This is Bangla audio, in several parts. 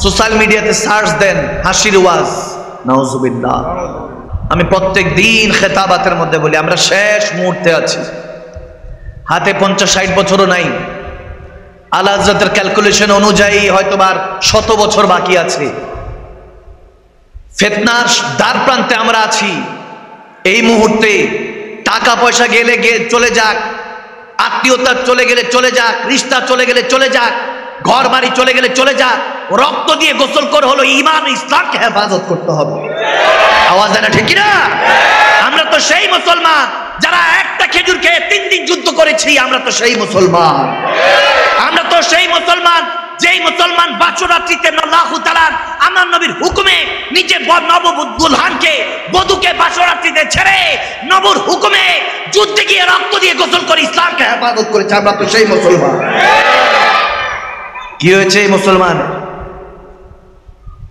সোশ্যাল মিডিয়াতে সার্চ দেন হাসির ওয়াজ, নাউজুবিল্লাহ। আমি প্রত্যেক দিন খেতাবাতের মধ্যে বলি আমরা শেষ মুহূর্তে আছি, হাতে 50-60 বছরও নাই। আলা হযরতের ক্যালকুলেশন অনুযায়ী হয়তো আর 100 বছর বাকি আছে। ফিতনার দ্বার প্রান্তে আমরা আছি। এই মুহূর্তে টাকা পয়সা গেলে চলে যাক, আত্মীয়তা চলে গেলে চলে যাক, রিশতা চলে গেলে চলে যাক, ঘর বাড়ি চলে গেলে চলে যাক, রক্ত দিয়ে গোসল করে হলো ঈমান ইসলামকে হেফাজত করতে হবে। আওয়াজ দেয় না ঠিক না? আমরা তো সেই মুসলমান যারা একটা খেজুর খেয়ে 3 দিন যুদ্ধ করেছি। আমরা তো সেই মুসলমান, আমরা তো সেই মুসলমান যেই মুসলমান বাছুরাত্রিতে আল্লাহু তাআলা আমার নবীর হুকুমে নিজে নবদুলহানকে বধূকে বাছুরাত্রিতে ছেড়ে নবুর হুকুমে যুদ্ধে গিয়ে রক্ত দিয়ে গোসল করে ইসলামকে হেফাজত করেছে। আমরা তো সেই মুসলমান। কি হয়েছে এই মুসলমান?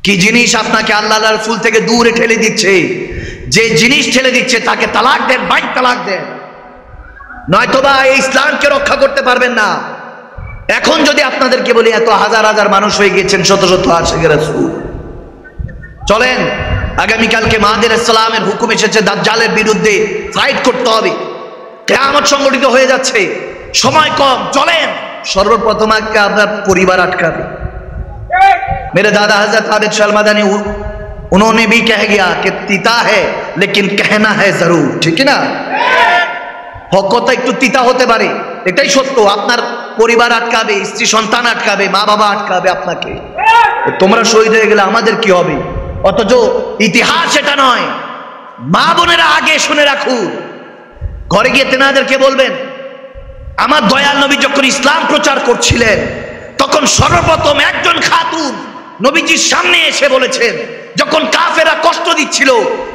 কি জিনিস আপনাকে আল্লাহর রাসূল থেকে দূরে ঠেলে দিচ্ছে? যে জিনিস ঠেলে দিচ্ছে তাকে তালাক দেন, বাইক তালাক দেন, নয়তোবা এই ইসলামকে রক্ষা করতে পারবেন না। এখন যদি আপনাদেরকে বলি এত হাজার হাজার মানুষ হয়ে গেছেন, শত শত আশিকে রাসূল, চলেন আগামীকালকে মাহদী আলাইহিস সালামের হুকুম এসেছে দাজ্জালের বিরুদ্ধে ফাইট করতে হবে। কিয়ামত সংগঠিত হয়ে যাচ্ছে, সময় কম, চলেন। সর্বপ্রথম আজকে আপনার পরিবার আটকাবে। मेरे दादा हजरत आबिद शाह मदानी उन्होंने भी कह गया कि तीता है लेकिन कहना है जरूर, ठीक है ना? হক কথা একটু তিতা হতে পারে, এটাই সত্য। আপনার পরিবার আটকাবে, স্ত্রী সন্তান আটকাবে, মা বাবা আটকাবে আপনাকে। তোমরা শহীদ হয়ে গেলে আমাদের কি হবে? অথচ ইতিহাস এটা নয়। মা বোনেরা আগে শুনে রাখুন, ঘরে গিয়ে তেনাদেরকে বলবেন আমার দয়াল নবী যখন ইসলাম প্রচার করছিলেন তখন সর্বপ্রথম একজন খাতুন নবীজির সামনে এসে বলেছেন, যখন কাফেরা কষ্ট দিচ্ছিল,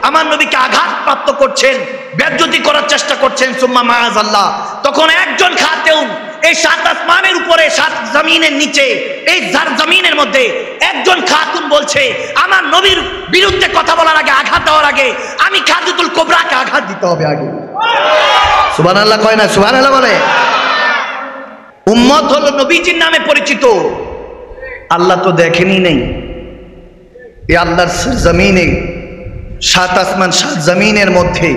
আমার নবীকে আঘাতপ্রাপ্ত করছেন, বেজ্জতি করার চেষ্টা করছেন, সুম্মা মাআযাল্লাহ, তখন একজন খাতুন এই 7 আসমানের উপরে 7 জমিনের নিচে এই জমিনের মধ্যে একজন খাতুন বলছে আমার নবীর বিরুদ্ধে কথা বলার আগে, আঘাত দেওয়ার আগে আমি খাদিজাতুল কুবরাকে আঘাত দিতে হবে আগে। সুবহানাল্লাহ কয় না? সুবহানাল্লাহ বলে। উম্মত হলো নবীজির নামে পরিচিত। আল্লাহ তো দেখেনি নেই। এই আল্লাহর জমিনে 7 আসমান 7 জমিনের মধ্যে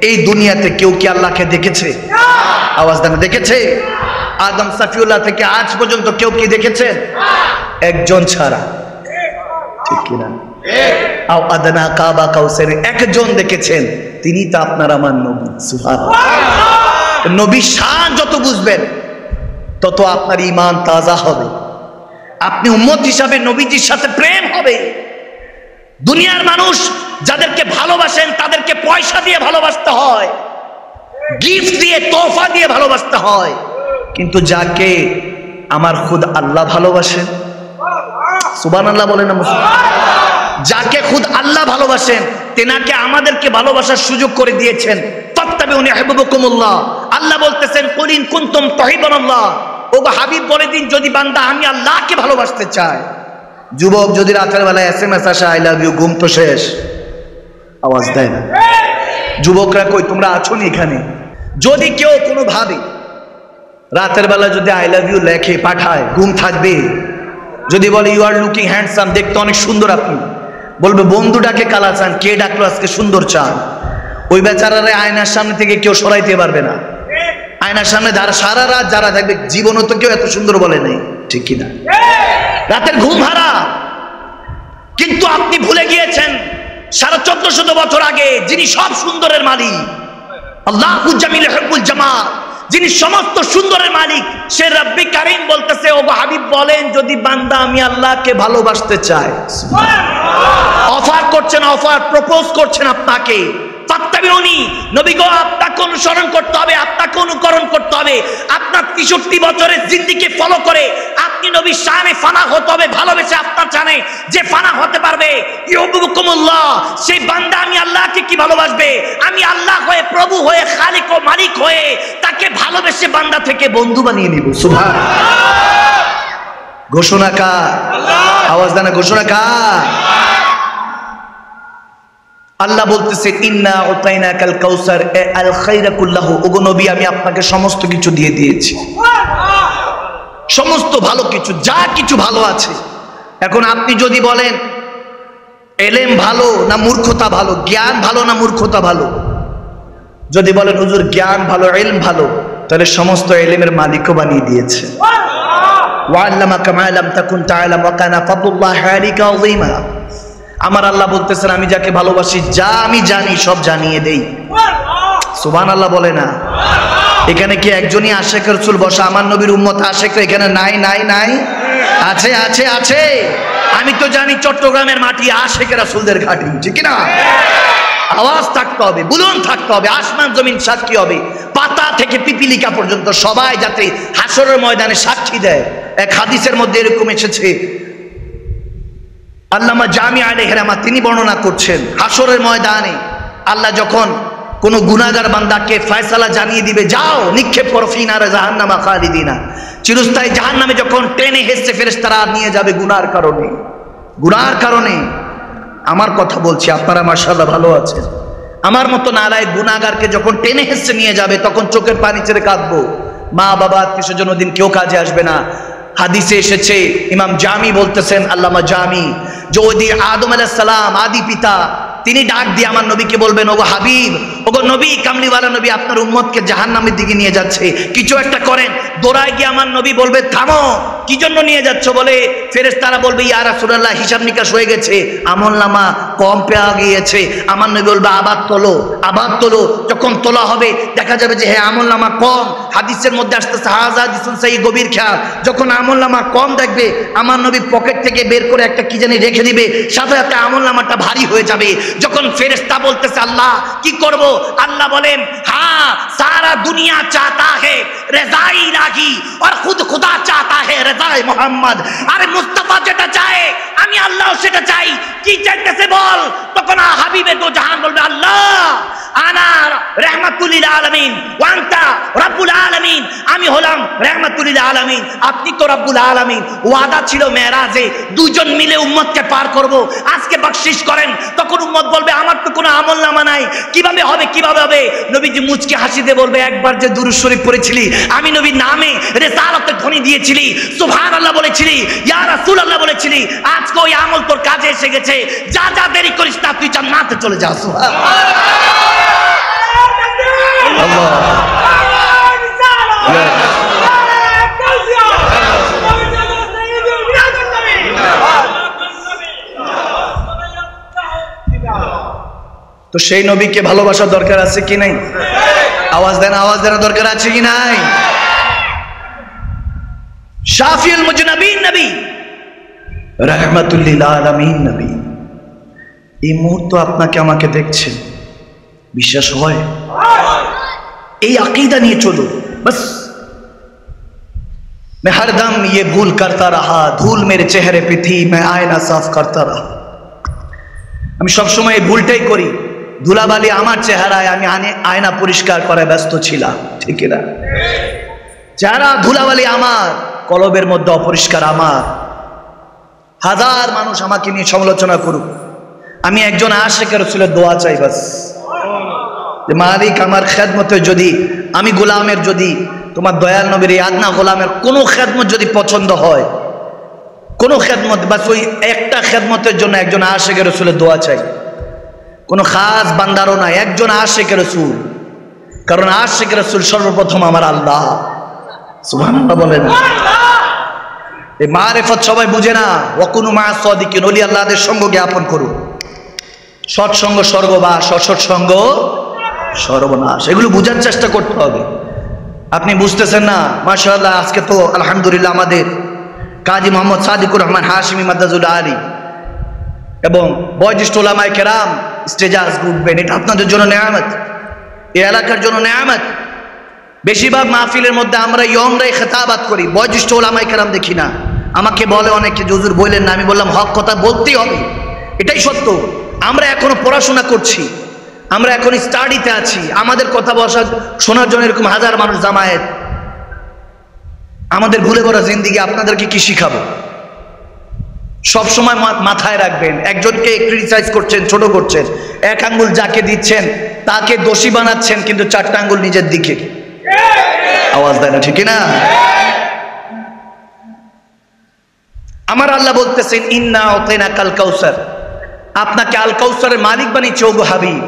এই দুনিয়াতে কেউ কি আল্লাহকে দেখেছে? আওয়াজ দেন, দেখেছে? আদম সাফিউল্লাহ থেকে আজ পর্যন্ত কেউ কি দেখেছে? একজন ছাড়া, ঠিক কি না? আও আদনা কাবা কাউসার একজন দেখেছেন, তিনি তো আপনার আমার নবী। সুবহানাল্লাহ। নবীর শান যত বুঝবেন তত আপনার ঈমান তাজা হবে, আপনি উম্মত হিসাবে নবীজির সাথে প্রেম হবে। দুনিয়ার মানুষ যাদেরকে ভালোবাসেন তাদেরকে পয়সা দিয়ে ভালোবাসতে হয়, গিফট দিয়ে, তোহফা দিয়ে ভালোবাসতে হয়, কিন্তু যাকে আমার খুদ আল্লাহ ভালোবাসেন, সুবহানাল্লাহ বলেন না মুসলমান, যাকে খুদ আল্লাহ ভালোবাসেন তেনাকে আমাদেরকে ভালোবাসার সুযোগ করে দিয়েছেন। ফাত্তাবিউনি ইউহিব্বুকুমুল্লাহ। আল্লাহ বলতেছেন কুল ইন কুনতুম তুহিব্বুনাল্লাহ, ও হাবিব বলে দিন যদি বান্দা আমি আল্লাহকে ভালোবাসতে চাই। যুবক যদি রাতের বেলায় এসএমএস আসে আই লাভ ইউ, ঘুম তো শেষ, আওয়াজ দেয় না। যুবকরা কই তোমরা আছো নি এখানে? যদি কেউ কোনো ভাবে রাতের বেলা যদি আই লাভ ইউ লেখে পাঠায়, ঘুম থাকবে? যদি বলে ইউ আর লুকিং হ্যান্ডসাম, দেখতে অনেক সুন্দর আপনি, বলবে বন্ধুটাকে কালা চান, কে ডাকলো আজকে সুন্দর চান, ওই বেচারারে আয়নার সামনে থেকে কেউ সরাইতে পারবে না। আয়নার সামনে সারা রাত যারা থাকবে জীবনও তো কেউ এত সুন্দর বলে নাই, ঠিক কিনা? রাতের ঘুম হারাম। কিন্তু আপনি ভুলে গিয়েছেন 1450 বছর আগে যিনি সব সুন্দরের মালিক, আল্লাহুল জামিল ইউহিব্বুল জামাল, যিনি সমস্ত সুন্দরের মালিক, সে রব্বি কারীম বলতেছে ও হাবিব বলেন যদি বান্দা আমি আল্লাহকে ভালোবাসতে চাই, অফার করছেন, অফার প্রপোজ করছেন আপনাকে, ফাত্তাবিউনি, নবী গো আপনাকে অনুসরণ করতে হবে, আপনাকে অনুকরণ করতে হবে, আপনার 63 বছরের জিন্দেগি ফলো করে আপনি নবীর শানে ফানা হতে হবে, ভালোবেসে আপনার শানে যে ফানা হতে পারবে, ইউহিব্বুকুমুল্লাহ, সেই বান্দা আমি আল্লাহকে কি ভালোবাসবে, আমি আল্লাহ হয়ে, প্রভু হয়ে, খালিক ও মালিক হয়ে তাকে ভালোবেসে বান্দা থেকে বন্ধু বানিয়ে নিব। সুবহানাল্লাহ। ঘোষণা কার? আওয়াজ দেন, ঘোষণা কার? আল্লাহ বলতেছে ইন্না উতাইনাকাল কাউসার আল খায়রা কুল্লাহু, ওগো নবী আমি আপনাকে সমস্ত কিছু দিয়ে দিয়েছি, সমস্ত ভালো কিছু, যা কিছু ভালো আছে এখন আপনি যদি বলেন এলেম ভালো না মূর্খতা ভালো, জ্ঞান ভালো না মূর্খতা ভালো, যদি বলেন হুজুর জ্ঞান ভালো ইলম ভালো, তাহলে সমস্ত ইলমের মালিকও বানিয়ে দিয়েছে। ওয়াল্লামাকা মা লাম তাকুন তা'লাম ওয়া কানা ফাদলুল্লাহি আলাইকা আযীমা। আমার আল্লাহ বলতেছেন আমি যাকে ভালোবাসি যা আমি জানি সব জানিয়ে দেই। সুবহানাল্লাহ বলে না? এখানে কি একজনই আশিক রাসূল বসা? আমার নবীর উম্মত আশিক এখানে নাই নাই নাই? আছে আছে আছে। আমি তো জানি চট্টগ্রামের মাটি আশিক রাসূলদের ঘাঁটি, ঠিক না? আওয়াজ থাকতে হবে, বুলন থাকতে হবে, আসমান জমিন সাক্ষী হবে, পাতা থেকে পিপিলিকা পর্যন্ত সবাই যাতে হাসরের ময়দানে সাক্ষী দেয়। এক হাদিসের মধ্যে এরকম এসেছে, আল্লামা জামি আলাইহির রহমাত তিনি বর্ণনা করছেন, হাসরের ময়দানে আল্লাহ যখন কোন গুনাহগার বান্দাকে ফয়সালা জানিয়ে দিবে, যাও নিক্ষেপ করো ফি নারে জাহান্নামা খালিদিনা, চিরস্থায়ী জাহান্নামে যখন টেনে হেসে ফেরেশতারা নিয়ে যাবে গুনাহর কারণে, গুনাহর কারণে। আমার কথা বলছি, আপনারা মাশাআল্লাহ ভালো আছেন। আমার মতো নালায়েক গুনাহগারকে যখন টেনে হেসে নিয়ে যাবে তখন চোখের পানি ছেড়ে কাঁদবো। মা বাবা আত্মীয়স্বজন দিন কেউ কাজে আসবে না। হাদিসে এসেছে, ইমাম জামি বলতেছেন, আল্লামা জামি, যে ওই আদম আলাইহিস সালাম আদি পিতা, তিনি ডাক দিয়ে আমার নবীকে বলবেন, ওগো হাবিব, ওগো নবী, কামলিওয়ালা নবী, আপনার উম্মতকে জাহান্নামের দিকে নিয়ে যাচ্ছে, কিছু একটা করেন। দৌড়ায় গিয়ে আমার নবী বলবে, থামো, কি জন্য নিয়ে যাচ্ছ? বলে ফেরেশতারা বলবে, ইয়া রাসূলুল্লাহ, হিসাব নিকাশ হয়ে গেছে, আমলনামা কম পেয়ে গিয়েছে। আমার নবী বলবে, আবার তোলো, আবার তোলো। যখন তোলা হবে দেখা যাবে যে হ্যাঁ আমলনামা কম। হাদিসের মধ্যে আসতেছে, হাযা হাদিসুন সহিহ, গভীর খেয়াল। যখন আমলনামা কম দেখবে আমার নবী পকেট থেকে বের করে একটা কি জানি রেখে দিবে, সাথে সাথে আমলনামাটা ভারী হয়ে যাবে। যখন ফেরেশতা বলতেছে, আল্লাহ কি করব? আল্লাহ বলেন, হ্যাঁ, সারা দুনিয়া চাহতা है রেজাই ইলাহি আর খুদ খুদা চাহতা है রেজাই মোহাম্মদ। আরে মুস্তাফা যেটা চায় আমি আল্লাহ সেটা চাই। কি চাইতেছে বল? তখন হাবিবে তো জাহান বলবে, আল্লাহ আনা রাহমাতুল লিল আলামিন ওয়া আনতা রাব্বুল আলামিন, আমি হলাম রাহমাতুল লিল আলামিন, আপনি তো রাব্বুল আলামিন। ওয়াদা ছিল মেরাজে দুজন মিলে উম্মতকে পার করব, আজকে বকশিশ করেন। তখন উম্মত বলবে, আমার তো কোনো আমলনামা নাই, কিভাবে হবে, কিভাবে হবে? নবীজি মুচকি হাসি দিয়ে বলবে, একবার যে দুরূদ শরীফ পড়েছিলি, আমি নবীর নামে রিসালাতের ধ্বনি দিয়েছিলি, সুবহানাল্লাহ বলেছিলি, ইয়া রাসূলুল্লাহ বলেছিলি, আজকে ওই আমল তোর কাজে এসে গেছে, যা যা দেরি করিস না, তুই জান্নাতে চলে যা। তো সেই নবীকে ভালোবাসার দরকার আছে কি নাই? আওয়াজ দেন, আওয়াজ দেওয়ার দরকার আছে কি নাই? শাফিউল মুজনাবিন নবী, রাহমাতুল লিল আলামিন নবী। এই মুহূর্ত আপনাকে আমাকে দেখছেন, বিশ্বাস হয়? এই আকীদা নিয়ে চলো बस। मैं हरदम ये भूल करता रहा, धूल मेरे चेहरे पे थी, मैं आईना साफ करता रहा। আমি সব সময় এই ভুলটাই করি, ধুলাবালি আমার চেহারায়, আমি আয়না পরিষ্কার করে ব্যস্ত ছিলাম, ঠিক না? যারা ধুলাবালি আমার, কলবের মধ্যে অপরিষ্কার আমার। হাজার মানুষ আমাকে নিয়ে সমালোচনা করুক, আমি একজন আশিক রাসূলের দোয়া চাই বাস, যে মালিক আমার খেদমতে যদি, আমি গোলামের যদি, তোমার দয়াল নবীর এই আদনা গোলামের কোনো খেদমত যদি পছন্দ হয়, কোনো খেদমত, বাস ওই একটা খেদমতের জন্য একজন আশিক রাসূলের দোয়া চাই। কোনো খাস বান্দারও নাই, একজন আশিক রাসূল। কারণ আশিক রাসূল সর্বপ্রথম আমার আল্লাহ। সুবহানাল্লাহ বলেন। এই মারিফত সবাই বুঝে না। ওয়াকুনু মা সাদিকিন, ওলি আল্লাহদের সঙ্গ জ্ঞাপন করুন। সৎসঙ্গ স্বর্গবাস, অসৎসঙ্গ সর্বনাশ, এগুলো বুঝার চেষ্টা করতে হবে। আপনি বুঝতেছেন না? মাশাআল্লাহ, আজকে তো আলহামদুলিল্লাহ আমাদের কাজী মোহাম্মদ সাদিকুর রহমান হাশিমি মাদ্দাজুল আলী এবং বয়োজ্যেষ্ঠ উলামায়ে কেরাম স্টেজে আসবে, উঠবেন। এটা আপনাদের জন্য নেয়ামত, এই এলাকার জন্য নেয়ামত। বেশিরভাগ মাহফিলের মধ্যে আমরা ইয়ংরাই খেতাবাত করি, বয়োজ্যেষ্ঠ উলামায়ে কেরাম দেখি না। আমাকে বলে অনেকে, হুজুর বললেন না। আমি বললাম হক কথা বলতেই হবে, এটাই সত্য। আমরা এখনো পড়াশোনা করছি, আমরা এখন স্টাডিতে আছি, আমাদের কথা শোনার জন্য এরকম হাজার মানুষ জামায়াত। আমাদের ভুলে ভরা জিন্দিগি আপনাদেরকে কি শিখাবো? সব সময় মাথায় রাখবেন, একজনকে ক্রিটিসাইজ করছেন, ছোট করছেন, এক আঙ্গুল যাকে দিচ্ছেন তাকে দোষী বানাচ্ছেন, কিন্তু চারটা আঙ্গুল নিজের দিকে। আওয়াজ দেয় না, ঠিক না? আমার আল্লাহ বলতেছেন ইন্না আতাইনাকাল কাউসার, আপনাকে আল কাউসারের মালিক বানিয়েছি ওগো হাবিব।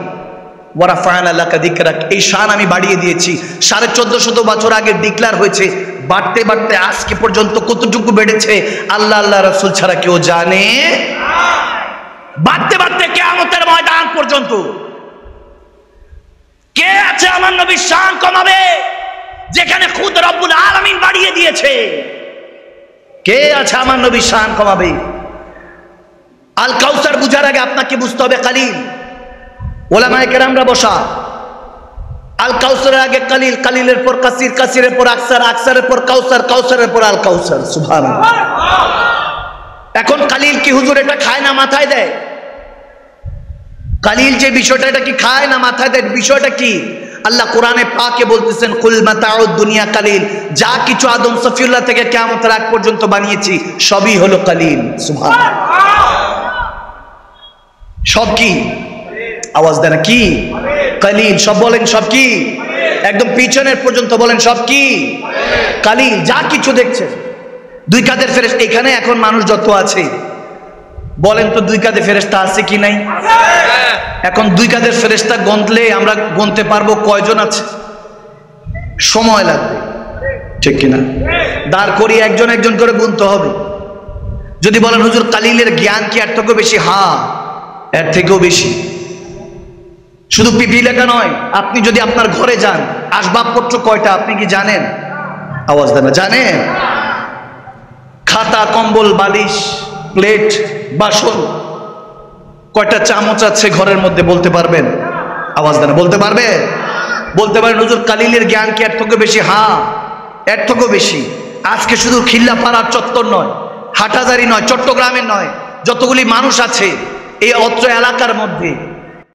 ওয়া রাফা'না লাকা যিকরাক, এই শান আমি বাড়িয়ে দিয়েছি। 1450 বছর আগে ডিক্লেয়ার হয়েছে, বাড়তে বাড়তে আজকে পর্যন্ত কতটুকু বেড়েছে আল্লাহ আল্লাহ রাসূল ছাড়া কেউ জানে। বাড়তে বাড়তে কিয়ামতের ময়দান পর্যন্ত কে আছে আমার নবীর শান কমাবে, যেখানে খুদ রব্বুল আলামিন বাড়িয়ে দিয়েছে? কে আছে আমার নবীর শান কমাবে? আল কাউসার বুঝার আগে আপনাকে বুঝতে হবে কালিল। ওলামায়ে কেরামরা বসা, আল কাউসারের আগে কালিল, কালিলের পর কাসির, কাসিরের পর আকসার, আকসারের পর কাউসার, কাউসারের পর আল কাউসার। সুবহানাল্লাহ। এখন কালিল কি হুজুর এটা খায় না মাথায় দেয়? কালিল যে বিষয়টা, এটা কি খায় না মাথায় দেয়? বিষয়টা কি? আল্লাহ কোরআনে পাকে বলতেছেন কুল মাতাউদ দুনিয়া কালিল, যা কিছু আদম সফিউল্লাহ থেকে কিয়ামতের আগ পর্যন্ত বানিয়েছি সবই হলো কালিল। সুবহানাল্লাহ। সব কি? আওয়াজ দেন কি? কালিল। সব বলেন সব কি? একদম পিছনের পর্যন্ত বলেন সব কি? কালিল। যা কিছু দেখছেন, দুই কাঁধের ফেরেশতা এখানে এখন মানুষ যত আছে বলেন তো দুই কাঁধে ফেরেশতা আছে কি নাই? এখন দুই কাঁধের ফেরেশতা গণলে আমরা গুনতে পারবো কয়জন আছে? সময় লাগবে, ঠিক কিনা? দাঁড় করিয়ে একজন একজন করে গুনতে হবে। যদি বলেন হুজুর কালিলের জ্ঞান কি এর থেকেও বেশি? হ্যাঁ, এর থেকেও বেশি। শুধু পিপি লেখা নয়, আপনি যদি আপনার ঘরে যান, আসবাবপত্র কয়টা আপনি কি জানেন? আওয়াজ দেন। জানেন? খাতা, কম্বল, বালিশ, প্লেট, বাসন, কয়টা চামচ আছে ঘরের মধ্যে বলতে পারবেন? আওয়াজ দেন। বলতে পারবে? বলতে পারেন হুজুর কালিলের জ্ঞান কি এর থেকেও বেশি? হ্যাঁ, এর থেকেও বেশি। আজকে শুধু খিল্লাপাড়ার চত্বর নয়, হাটহাজারী নয়, চট্টগ্রামের নয়, যতগুলি মানুষ আছে এই অত্র এলাকার মধ্যে